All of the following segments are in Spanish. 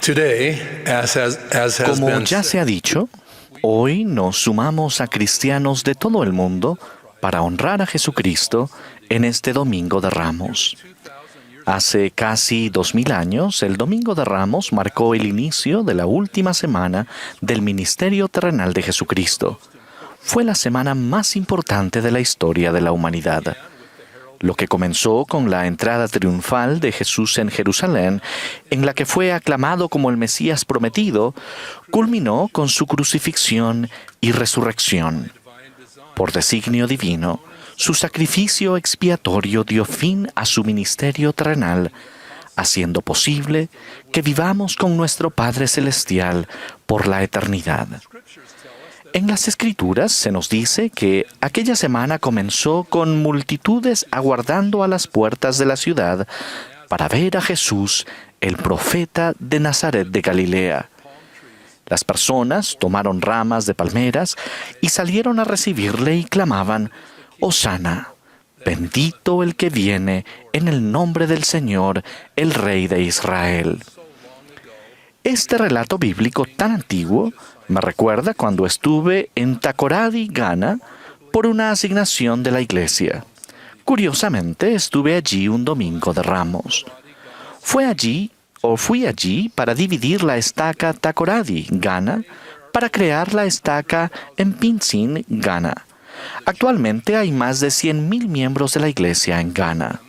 Today, Como ya se ha dicho, hoy nos sumamos a cristianos de todo el mundo para honrar a Jesucristo en este Domingo de Ramos. Hace casi 2000 años, el Domingo de Ramos marcó el inicio de la última semana del ministerio terrenal de Jesucristo. Fue la semana más importante de la historia de la humanidad. Lo que comenzó con la entrada triunfal de Jesús en Jerusalén, en la que fue aclamado como el Mesías prometido, culminó con su crucifixión y resurrección. Por designio divino, su sacrificio expiatorio dio fin a su ministerio terrenal, haciendo posible que vivamos con nuestro Padre Celestial por la eternidad. En las Escrituras se nos dice que aquella semana comenzó con multitudes aguardando a las puertas de la ciudad para ver a Jesús, el profeta de Nazaret de Galilea. Las personas tomaron ramas de palmeras y salieron a recibirle y clamaban: «Hosana, bendito el que viene en el nombre del Señor, el Rey de Israel». Este relato bíblico tan antiguo me recuerda cuando estuve en Takoradi, Ghana, por una asignación de la iglesia. Curiosamente, estuve allí un Domingo de Ramos. Fui allí para dividir la estaca Takoradi, Ghana, para crear la estaca en Pinsin, Ghana. Actualmente hay más de 100,000 miembros de la iglesia en Ghana.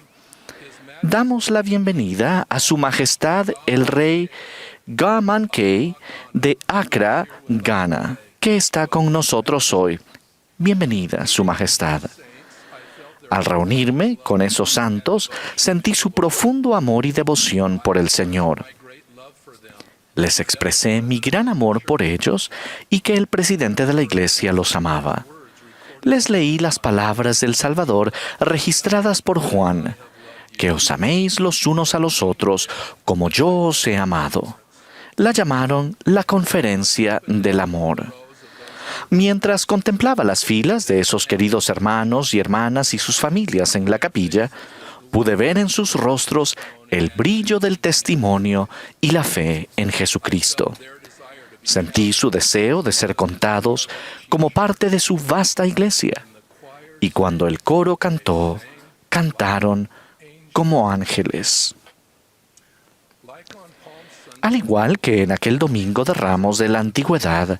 Damos la bienvenida a Su Majestad el Rey Ga-Man-Key de Accra, Ghana, que está con nosotros hoy. Bienvenida, Su Majestad. Al reunirme con esos santos, sentí su profundo amor y devoción por el Señor. Les expresé mi gran amor por ellos y que el presidente de la iglesia los amaba. Les leí las palabras del Salvador registradas por Juan: «Que os améis los unos a los otros como yo os he amado». La llamaron la Conferencia del Amor. Mientras contemplaba las filas de esos queridos hermanos y hermanas y sus familias en la capilla, pude ver en sus rostros el brillo del testimonio y la fe en Jesucristo. Sentí su deseo de ser contados como parte de su vasta iglesia. Y cuando el coro cantó, cantaron como ángeles. Al igual que en aquel Domingo de Ramos de la antigüedad,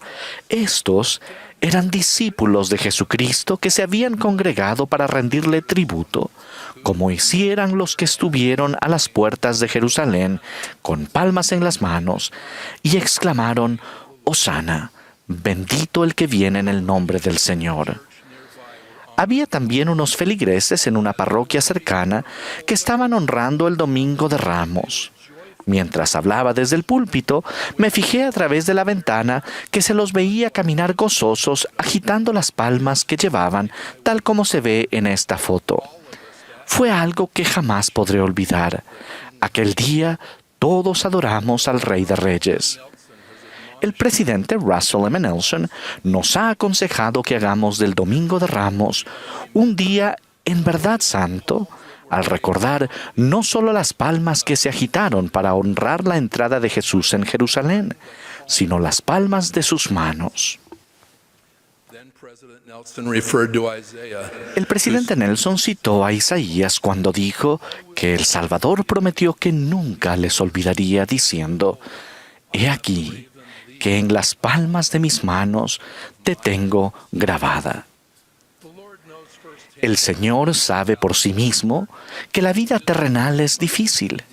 estos eran discípulos de Jesucristo que se habían congregado para rendirle tributo, como hicieran los que estuvieron a las puertas de Jerusalén con palmas en las manos y exclamaron: «Hosana, bendito el que viene en el nombre del Señor». Había también unos feligreses en una parroquia cercana que estaban honrando el Domingo de Ramos. Mientras hablaba desde el púlpito, me fijé a través de la ventana que se los veía caminar gozosos, agitando las palmas que llevaban, tal como se ve en esta foto. Fue algo que jamás podré olvidar. Aquel día todos adoramos al Rey de Reyes. El presidente Russell M. Nelson nos ha aconsejado que hagamos del Domingo de Ramos un día en verdad santo, al recordar no solo las palmas que se agitaron para honrar la entrada de Jesús en Jerusalén, sino las palmas de sus manos. El presidente Nelson citó a Isaías cuando dijo que el Salvador prometió que nunca les olvidaría, diciendo: «He aquí que en las palmas de mis manos te tengo grabada». El Señor sabe por sí mismo que la vida terrenal es difícil.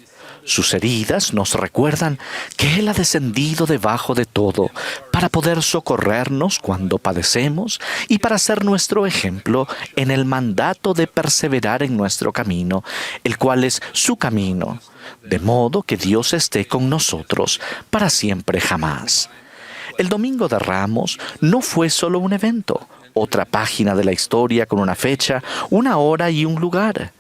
Sus heridas nos recuerdan que Él ha descendido debajo de todo para poder socorrernos cuando padecemos y para ser nuestro ejemplo en el mandato de perseverar en nuestro camino, el cual es su camino, de modo que Dios esté con nosotros para siempre jamás. El Domingo de Ramos no fue solo un evento, otra página de la historia con una fecha, una hora y un lugar.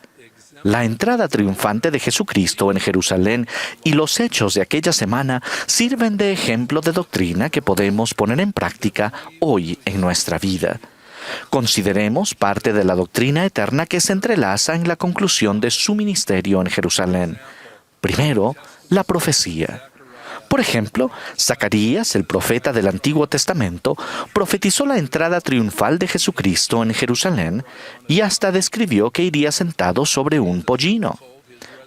La entrada triunfante de Jesucristo en Jerusalén y los hechos de aquella semana sirven de ejemplo de doctrina que podemos poner en práctica hoy en nuestra vida. Consideremos parte de la doctrina eterna que se entrelaza en la conclusión de su ministerio en Jerusalén. Primero, la profecía. Por ejemplo, Zacarías, el profeta del Antiguo Testamento, profetizó la entrada triunfal de Jesucristo en Jerusalén y hasta describió que iría sentado sobre un pollino.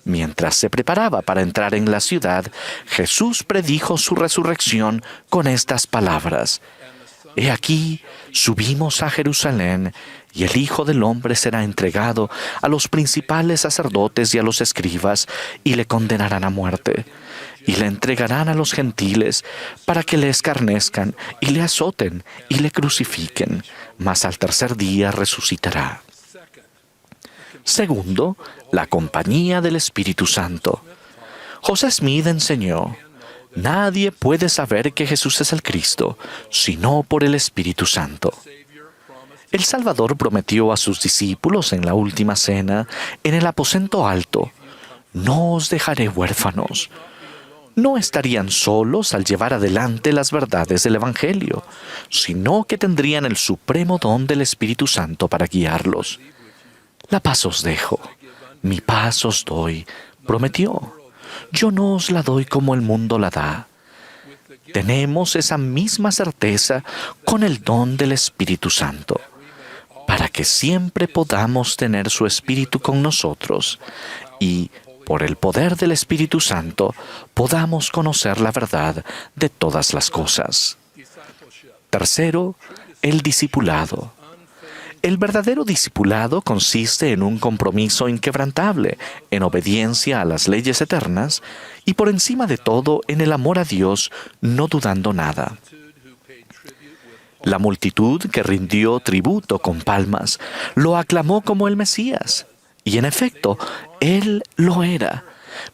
Mientras se preparaba para entrar en la ciudad, Jesús predijo su resurrección con estas palabras: He aquí, subimos a Jerusalén, y el Hijo del Hombre será entregado a los principales sacerdotes y a los escribas, y le condenarán a muerte, y le entregarán a los gentiles para que le escarnezcan, y le azoten, y le crucifiquen, mas al tercer día resucitará. Segundo, la compañía del Espíritu Santo. José Smith enseñó: nadie puede saber que Jesús es el Cristo, sino por el Espíritu Santo. El Salvador prometió a sus discípulos en la última cena, en el aposento alto: no os dejaré huérfanos. No estarían solos al llevar adelante las verdades del Evangelio, sino que tendrían el supremo don del Espíritu Santo para guiarlos. La paz os dejo, mi paz os doy, prometió. Yo no os la doy como el mundo la da. Tenemos esa misma certeza con el don del Espíritu Santo, para que siempre podamos tener su Espíritu con nosotros y, por el poder del Espíritu Santo, podamos conocer la verdad de todas las cosas. Tercero, el discipulado. El verdadero discipulado consiste en un compromiso inquebrantable, en obediencia a las leyes eternas y por encima de todo en el amor a Dios, no dudando nada. La multitud que rindió tributo con palmas lo aclamó como el Mesías. Y en efecto, Él lo era.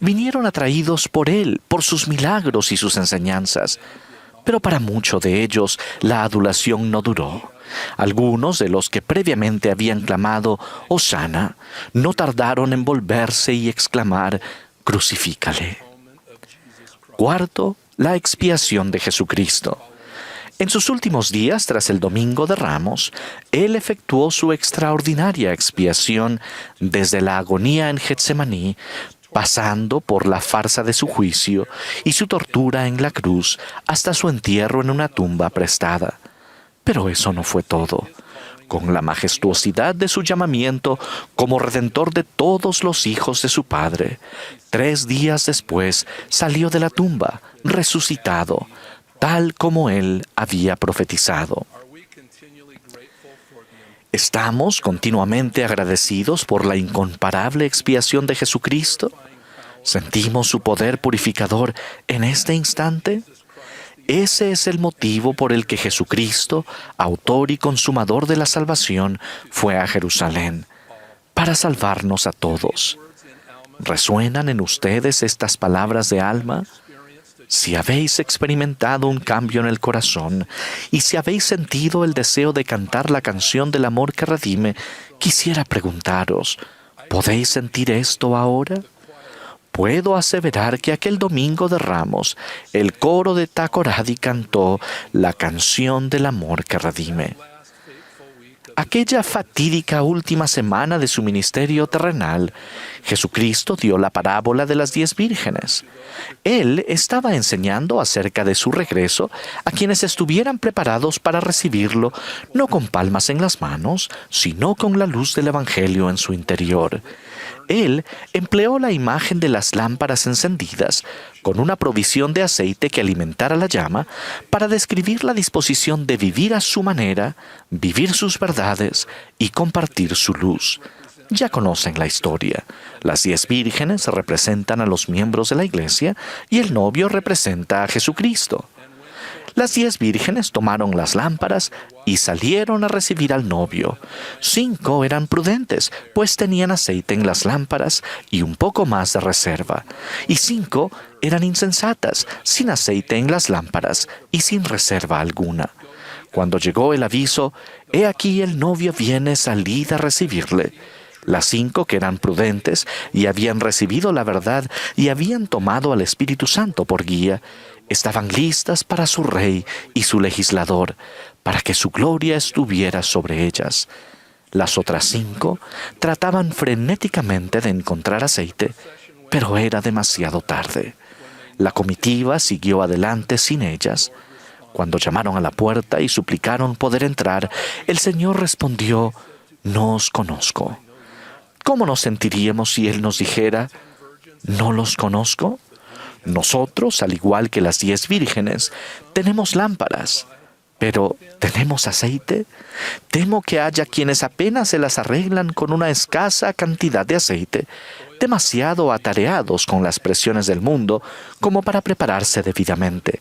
Vinieron atraídos por Él, por sus milagros y sus enseñanzas. Pero para muchos de ellos la adulación no duró. Algunos de los que previamente habían clamado «Hosana» no tardaron en volverse y exclamar «Crucifícale». Cuarto, la expiación de Jesucristo. En sus últimos días, tras el Domingo de Ramos, Él efectuó su extraordinaria expiación desde la agonía en Getsemaní, pasando por la farsa de su juicio y su tortura en la cruz hasta su entierro en una tumba prestada. Pero eso no fue todo. Con la majestuosidad de su llamamiento como Redentor de todos los hijos de su Padre, 3 días después salió de la tumba, resucitado, tal como Él había profetizado. ¿Estamos continuamente agradecidos por la incomparable expiación de Jesucristo? ¿Sentimos su poder purificador en este instante? Ese es el motivo por el que Jesucristo, autor y consumador de la salvación, fue a Jerusalén, para salvarnos a todos. ¿Resuenan en ustedes estas palabras de Alma? Si habéis experimentado un cambio en el corazón y si habéis sentido el deseo de cantar la canción del amor que redime, quisiera preguntaros, ¿podéis sentir esto ahora? Puedo aseverar que aquel Domingo de Ramos, el coro de Takoradi cantó la canción del amor que redime. Aquella fatídica última semana de su ministerio terrenal, Jesucristo dio la parábola de las 10 vírgenes. Él estaba enseñando acerca de su regreso a quienes estuvieran preparados para recibirlo, no con palmas en las manos, sino con la luz del Evangelio en su interior. Él empleó la imagen de las lámparas encendidas, con una provisión de aceite que alimentara la llama, para describir la disposición de vivir a su manera, vivir sus verdades y compartir su luz. Ya conocen la historia. Las 10 vírgenes representan a los miembros de la iglesia y el novio representa a Jesucristo. Las 10 vírgenes tomaron las lámparas y salieron a recibir al novio. 5 eran prudentes, pues tenían aceite en las lámparas y un poco más de reserva. Y 5 eran insensatas, sin aceite en las lámparas y sin reserva alguna. Cuando llegó el aviso, «He aquí el novio viene, salid a recibirle». Las 5 que eran prudentes y habían recibido la verdad y habían tomado al Espíritu Santo por guía, estaban listas para su rey y su legislador, para que su gloria estuviera sobre ellas. Las otras 5 trataban frenéticamente de encontrar aceite, pero era demasiado tarde. La comitiva siguió adelante sin ellas. Cuando llamaron a la puerta y suplicaron poder entrar, el Señor respondió: «No os conozco». ¿Cómo nos sentiríamos si Él nos dijera: «No los conozco»? Nosotros, al igual que las 10 vírgenes, tenemos lámparas. Pero, ¿tenemos aceite? Temo que haya quienes apenas se las arreglan con una escasa cantidad de aceite, demasiado atareados con las presiones del mundo como para prepararse debidamente.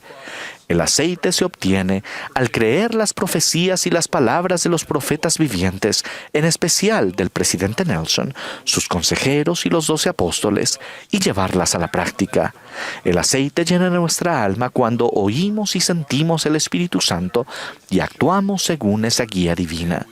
El aceite se obtiene al creer las profecías y las palabras de los profetas vivientes, en especial del presidente Nelson, sus consejeros y los 12 apóstoles, y llevarlas a la práctica. El aceite llena nuestra alma cuando oímos y sentimos el Espíritu Santo y actuamos según esa guía divina.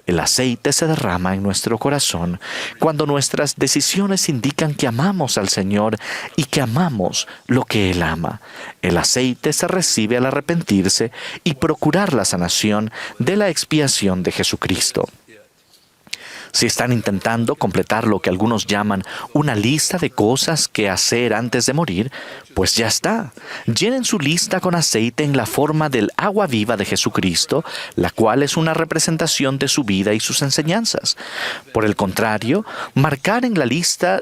El aceite se derrama en nuestro corazón cuando nuestras decisiones indican que amamos al Señor y que amamos lo que Él ama. El aceite se recibe al arrepentirse y procurar la sanación de la expiación de Jesucristo. Si están intentando completar lo que algunos llaman una lista de cosas que hacer antes de morir, pues ya está. Llenen su lista con aceite en la forma del agua viva de Jesucristo, la cual es una representación de su vida y sus enseñanzas. Por el contrario, marcar en la lista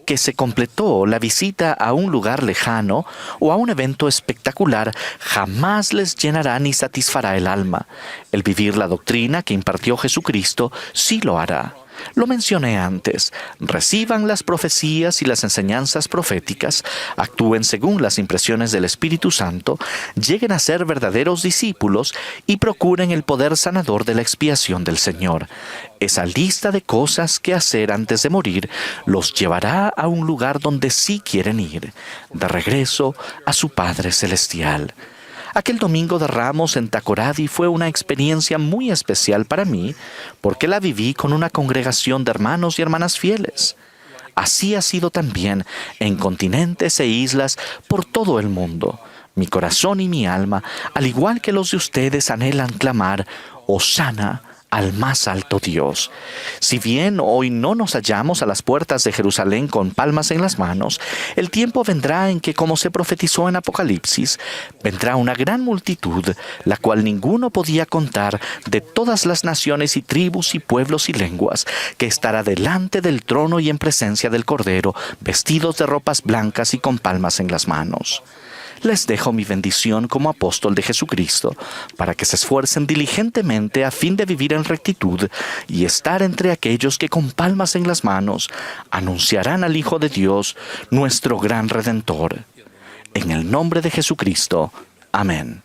que se completó la visita a un lugar lejano o a un evento espectacular jamás les llenará ni satisfará el alma. El vivir la doctrina que impartió Jesucristo sí lo hará. Lo mencioné antes. Reciban las profecías y las enseñanzas proféticas, actúen según las impresiones del Espíritu Santo, lleguen a ser verdaderos discípulos y procuren el poder sanador de la expiación del Señor. Esa lista de cosas que hacer antes de morir los llevará a un lugar donde sí quieren ir, de regreso a su Padre Celestial. Aquel domingo de Ramos en Takoradi fue una experiencia muy especial para mí porque la viví con una congregación de hermanos y hermanas fieles. Así ha sido también en continentes e islas por todo el mundo. Mi corazón y mi alma, al igual que los de ustedes, anhelan clamar: «Hosana al más alto Dios». Si bien hoy no nos hallamos a las puertas de Jerusalén con palmas en las manos, el tiempo vendrá en que, como se profetizó en Apocalipsis, vendrá una gran multitud, la cual ninguno podía contar, de todas las naciones y tribus y pueblos y lenguas, que estará delante del trono y en presencia del Cordero, vestidos de ropas blancas y con palmas en las manos. Les dejo mi bendición como apóstol de Jesucristo, para que se esfuercen diligentemente a fin de vivir en rectitud y estar entre aquellos que con palmas en las manos anunciarán al Hijo de Dios, nuestro gran Redentor. En el nombre de Jesucristo. Amén.